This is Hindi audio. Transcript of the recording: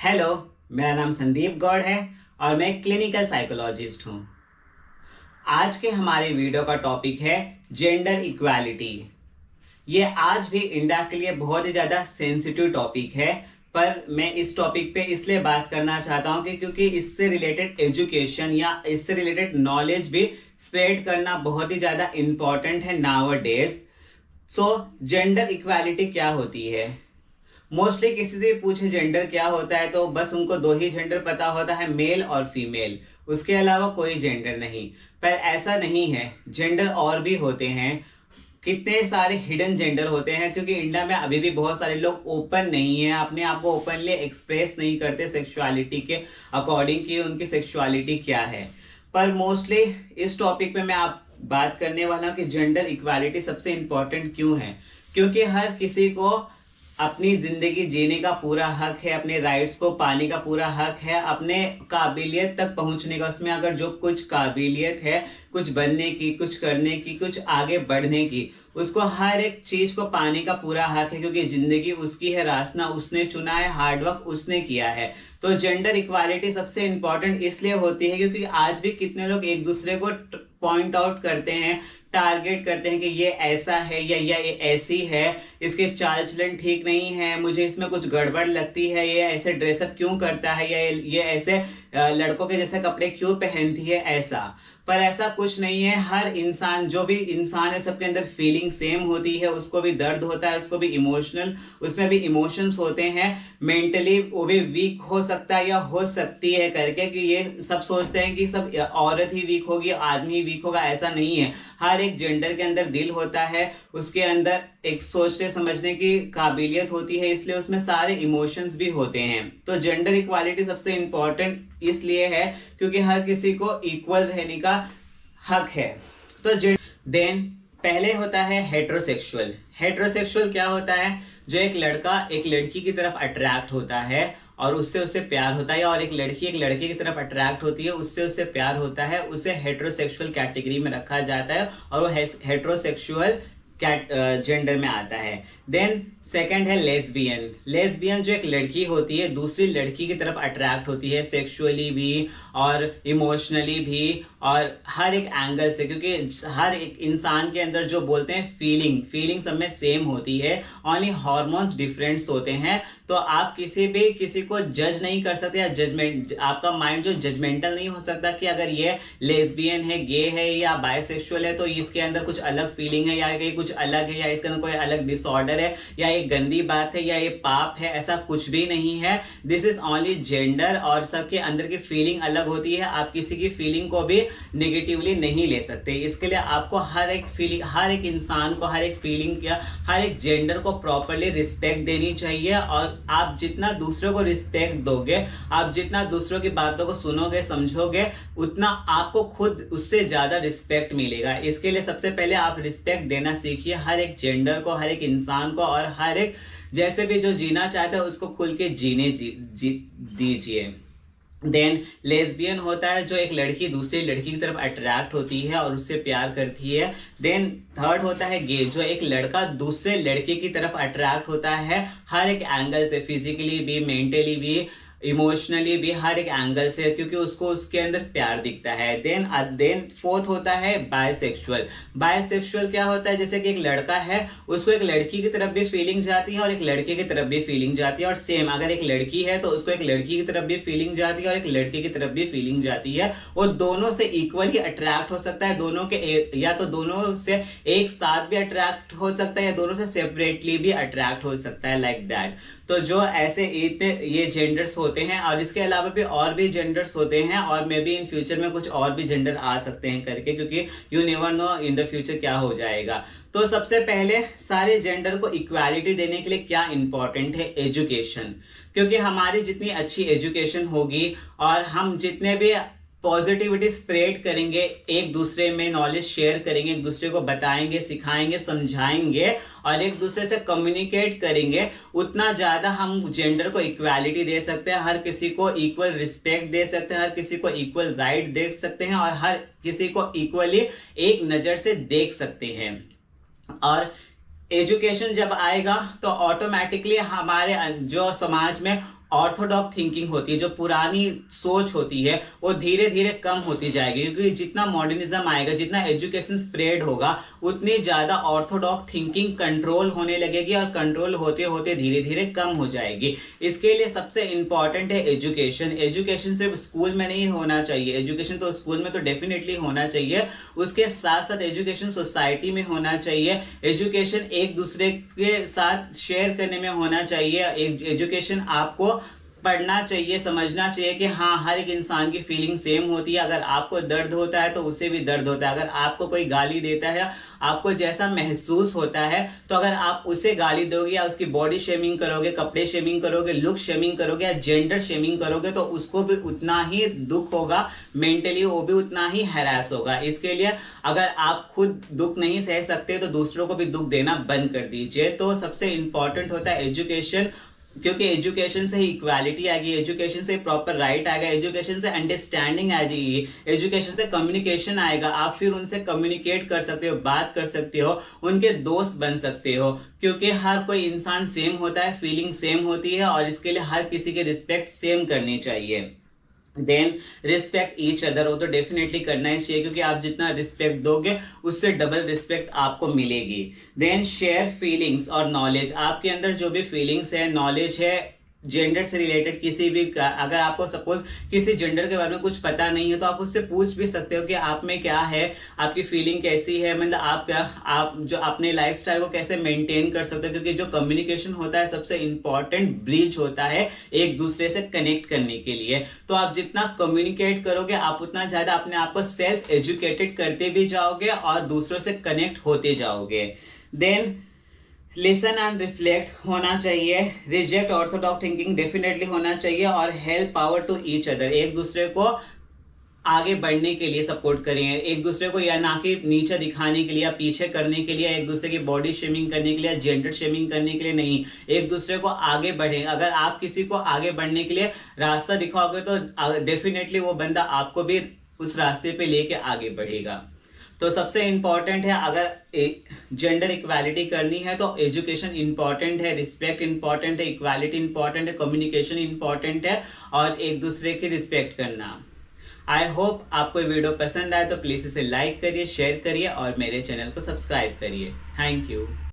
हेलो, मेरा नाम संदीप गौड़ है और मैं क्लिनिकल साइकोलॉजिस्ट हूँ। आज के हमारे वीडियो का टॉपिक है जेंडर इक्वालिटी। ये आज भी इंडिया के लिए बहुत ही ज़्यादा सेंसिटिव टॉपिक है, पर मैं इस टॉपिक पे इसलिए बात करना चाहता हूँ कि क्योंकि इससे रिलेटेड एजुकेशन या इससे रिलेटेड नॉलेज भी स्प्रेड करना बहुत ही ज़्यादा इम्पोर्टेंट है नाउअडेज। सो जेंडर इक्वालिटी क्या होती है? मोस्टली किसी से पूछे जेंडर क्या होता है तो बस उनको दो ही जेंडर पता होता है, मेल और फीमेल। उसके अलावा कोई जेंडर नहीं। पर ऐसा नहीं है, जेंडर और भी होते हैं। कितने सारे हिडन जेंडर होते हैं, क्योंकि इंडिया में अभी भी बहुत सारे लोग ओपन नहीं है, अपने आप को ओपनली एक्सप्रेस नहीं करते सेक्सुअलिटी के अकॉर्डिंग कि उनकी सेक्सुअलिटी क्या है। पर मोस्टली इस टॉपिक पे मैं आप बात करने वाला हूँ कि जेंडर इक्वालिटी सबसे इंपॉर्टेंट क्यों है। क्योंकि हर किसी को अपनी जिंदगी जीने का पूरा हक है, अपने राइट्स को पाने का पूरा हक है, अपने काबिलियत तक पहुंचने का। उसमें अगर जो कुछ काबिलियत है, कुछ बनने की, कुछ करने की, कुछ आगे बढ़ने की, उसको हर एक चीज को पाने का पूरा हक है, क्योंकि जिंदगी उसकी है, रास्ता उसने चुना है, हार्डवर्क उसने किया है। तो जेंडर इक्वालिटी सबसे इंपॉर्टेंट इसलिए होती है क्योंकि आज भी कितने लोग एक दूसरे को पॉइंट आउट करते हैं, टारगेट करते हैं कि ये ऐसा है या ये ऐसी है, इसके चाल चलन ठीक नहीं है, मुझे इसमें कुछ गड़बड़ लगती है, ये ऐसे ड्रेसअप क्यों करता है, या ये ऐसे लड़कों के जैसे कपड़े क्यों पहनती है, ऐसा। पर ऐसा कुछ नहीं है। हर इंसान, जो भी इंसान है, सबके अंदर फीलिंग सेम होती है। उसको भी दर्द होता है, उसको भी इमोशनल, उसमें भी इमोशंस होते हैं। मेंटली वो भी वीक हो सकता है या हो सकती है करके, कि ये सब सोचते हैं कि सब औरत ही वीक होगी, आदमी वीक होगा, ऐसा नहीं है। हर एक जेंडर के अंदर दिल होता है, उसके अंदर एक सोचने समझने की काबिलियत होती है, इसलिए उसमें सारे इमोशंस भी होते हैं। तो जेंडर इक्वालिटी सबसे इंपॉर्टेंट इसलिए है क्योंकि हर किसी को इक्वल रहने का हक है। तो देन पहले होता है हेट्रोसेक्सुअल। हेट्रोसेक्सुअल क्या होता है? जो एक लड़का एक लड़की की तरफ अट्रैक्ट होता है और उससे उसे प्यार होता है, और एक लड़की एक लड़के की तरफ अट्रैक्ट होती है, उससे उसे प्यार होता है, उसे हेट्रोसेक्सुअल कैटेगरी में रखा जाता है और वो हेट्रोसेक्सुअल जेंडर में आता है। देन सेकंड है लेस्बियन। लेस्बियन जो एक लड़की होती है, दूसरी लड़की की तरफ अट्रैक्ट होती है, सेक्सुअली भी और इमोशनली भी और हर एक एंगल से, क्योंकि हर एक इंसान के अंदर जो बोलते हैं फीलिंग सब में सेम होती है, ओनली हार्मोन्स डिफरेंट्स होते हैं। तो आप किसी को जज नहीं कर सकते, या जजमेंट, आपका माइंड जो जजमेंटल नहीं हो सकता कि अगर ये लेस्बियन है, गे है या बायसेक्सुअल है तो इसके अंदर कुछ अलग फीलिंग है, या ये कुछ अलग है, या इसके अंदर कोई अलग डिसऑर्डर है, या ये गंदी बात है, या ये पाप है। ऐसा कुछ भी नहीं है। दिस इज ओनली जेंडर, और सबके अंदर की फीलिंग अलग होती है। आप किसी की फीलिंग को भी नेगेटिवली नहीं ले सकते। इसके लिए आपको हर एक फीलिंग, हर एक इंसान को, हर एक फीलिंग या हर एक जेंडर को प्रॉपर्ली रिस्पेक्ट देनी चाहिए। और आप जितना दूसरों को रिस्पेक्ट दोगे, आप जितना दूसरों की बातों को सुनोगे, समझोगे, उतना आपको खुद उससे ज्यादा रिस्पेक्ट मिलेगा। इसके लिए सबसे पहले आप रिस्पेक्ट देना सीखिए हर एक जेंडर को, हर एक इंसान को, और हर एक जैसे भी जो जीना चाहता है उसको खुल के जीने दीजिए। देन लेस्बियन होता है जो एक लड़की दूसरी लड़की की तरफ अट्रैक्ट होती है और उससे प्यार करती है। देन थर्ड होता है गे, जो एक लड़का दूसरे लड़के की तरफ अट्रैक्ट होता है हर एक एंगल से, फिजिकली भी, मेंटली भी, इमोशनली भी, हर एक एंगल से, क्योंकि उसको उसके अंदर प्यार दिखता है। देन फोर्थ होता है बायसेक्सुअल। बायसेक्सुअल क्या होता है? जैसे कि एक लड़का है, उसको एक लड़की की तरफ भी फीलिंग जाती है और एक लड़के की तरफ भी फीलिंग जाती है, और सेम अगर एक लड़की है तो उसको एक लड़की की तरफ भी फीलिंग जाती है और एक लड़के की तरफ भी फीलिंग जाती है। वो दोनों से इक्वली अट्रैक्ट हो सकता है, दोनों के या तो दोनों से एक साथ भी अट्रैक्ट हो सकता है, या दोनों से सेपरेटली भी अट्रैक्ट हो सकता है, लाइक दैट। तो जो ऐसे इतने ये जेंडर्स होते हैं, और इसके अलावा भी और भी जेंडर्स होते हैं, और मे बी इन फ्यूचर में कुछ और भी जेंडर आ सकते हैं करके, क्योंकि you never know in the future क्या हो जाएगा। तो सबसे पहले सारे जेंडर को इक्वालिटी देने के लिए क्या इंपॉर्टेंट है? एजुकेशन। क्योंकि हमारी जितनी अच्छी एजुकेशन होगी और हम जितने भी पॉजिटिविटी स्प्रेड करेंगे, एक दूसरे में नॉलेज शेयर करेंगे, एक दूसरे को बताएंगे, सिखाएंगे, समझाएंगे और एक दूसरे से कम्युनिकेट करेंगे, उतना ज्यादा हम जेंडर को इक्वालिटी दे सकते हैं, हर किसी को इक्वल रिस्पेक्ट दे सकते हैं, हर किसी को इक्वल राइट दे सकते हैं, और हर किसी को इक्वली एक नजर से देख सकते हैं। और एजुकेशन जब आएगा तो ऑटोमेटिकली हमारे जो समाज में ऑर्थोडॉक्स थिंकिंग होती है, जो पुरानी सोच होती है, वो धीरे धीरे कम होती जाएगी, क्योंकि जितना मॉडर्निज्म आएगा, जितना एजुकेशन स्प्रेड होगा, उतनी ज्यादा ऑर्थोडॉक्स थिंकिंग कंट्रोल होने लगेगी और कंट्रोल होते होते धीरे धीरे कम हो जाएगी। इसके लिए सबसे इंपॉर्टेंट है एजुकेशन। एजुकेशन सिर्फ स्कूल में नहीं होना चाहिए, एजुकेशन तो स्कूल में तो डेफिनेटली होना चाहिए, उसके साथ साथ एजुकेशन सोसाइटी में होना चाहिए, एजुकेशन एक दूसरे के साथ शेयर करने में होना चाहिए, एजुकेशन आपको पढ़ना चाहिए, समझना चाहिए कि हाँ, हर एक इंसान की फीलिंग सेम होती है। अगर आपको दर्द होता है तो उसे भी दर्द होता है, अगर आपको कोई गाली देता है, आपको जैसा महसूस होता है, तो अगर आप उसे गाली दोगे या उसकी बॉडी शेमिंग करोगे, कपड़े शेमिंग करोगे, लुक शेमिंग करोगे या जेंडर शेमिंग करोगे, तो उसको भी उतना ही दुख होगा, मेंटली वो भी उतना ही हैरास होगा। इसके लिए अगर आप खुद दुख नहीं सह सकते तो दूसरों को भी दुख देना बंद कर दीजिए। तो सबसे इंपॉर्टेंट होता है एजुकेशन, क्योंकि एजुकेशन से ही इक्वालिटी आएगी, एजुकेशन से प्रॉपर राइट आएगा, एजुकेशन से अंडरस्टैंडिंग आ जाएगी, एजुकेशन से कम्युनिकेशन आएगा, आप फिर उनसे कम्युनिकेट कर सकते हो, बात कर सकते हो, उनके दोस्त बन सकते हो, क्योंकि हर कोई इंसान सेम होता है, फीलिंग सेम होती है और इसके लिए हर किसी की रिस्पेक्ट सेम करनी चाहिए। देन रिस्पेक्ट ईच अदर, वो तो डेफिनेटली करना ही चाहिए, क्योंकि आप जितना रिस्पेक्ट दोगे उससे डबल रिस्पेक्ट आपको मिलेगी। देन शेयर फीलिंग्स और नॉलेज, आपके अंदर जो भी फीलिंग्स है, नॉलेज है, जेंडर से रिलेटेड किसी भी, अगर आपको सपोज किसी जेंडर के बारे में कुछ पता नहीं है तो आप उससे पूछ भी सकते हो कि आप में क्या है, आपकी फीलिंग कैसी है, मतलब आप जो अपने लाइफस्टाइल को कैसे मेंटेन कर सकते हो, क्योंकि जो कम्युनिकेशन होता है सबसे इंपॉर्टेंट ब्रिज होता है एक दूसरे से कनेक्ट करने के लिए। तो आप जितना कम्युनिकेट करोगे आप उतना ज्यादा अपने आप को सेल्फ एजुकेटेड करते भी जाओगे और दूसरों से कनेक्ट होते जाओगे। देन लिसन एंड रिफ्लेक्ट होना चाहिए, रिजेक्ट ऑर्थोडॉक्स थिंकिंग डेफिनेटली होना चाहिए, और help power to each other, एक दूसरे को आगे बढ़ने के लिए सपोर्ट करें, एक दूसरे को या ना कि नीचे दिखाने के लिए या पीछे करने के लिए, एक दूसरे की बॉडी शेमिंग करने के लिए, जेंडर शेमिंग करने के लिए नहीं, एक दूसरे को आगे बढ़े। अगर आप किसी को आगे बढ़ने के लिए रास्ता दिखाओगे तो डेफिनेटली वो बंदा आपको भी उस रास्ते पे लेके आगे बढ़ेगा। तो सबसे इंपॉर्टेंट है, अगर जेंडर इक्वालिटी करनी है तो एजुकेशन इंपॉर्टेंट है, रिस्पेक्ट इंपॉर्टेंट है, इक्वालिटी इंपॉर्टेंट है, कम्युनिकेशन इंपॉर्टेंट है, और एक दूसरे की रिस्पेक्ट करना। आई होप आपको ये वीडियो पसंद आए तो प्लीज इसे लाइक करिए, शेयर करिए और मेरे चैनल को सब्सक्राइब करिए। Thank you.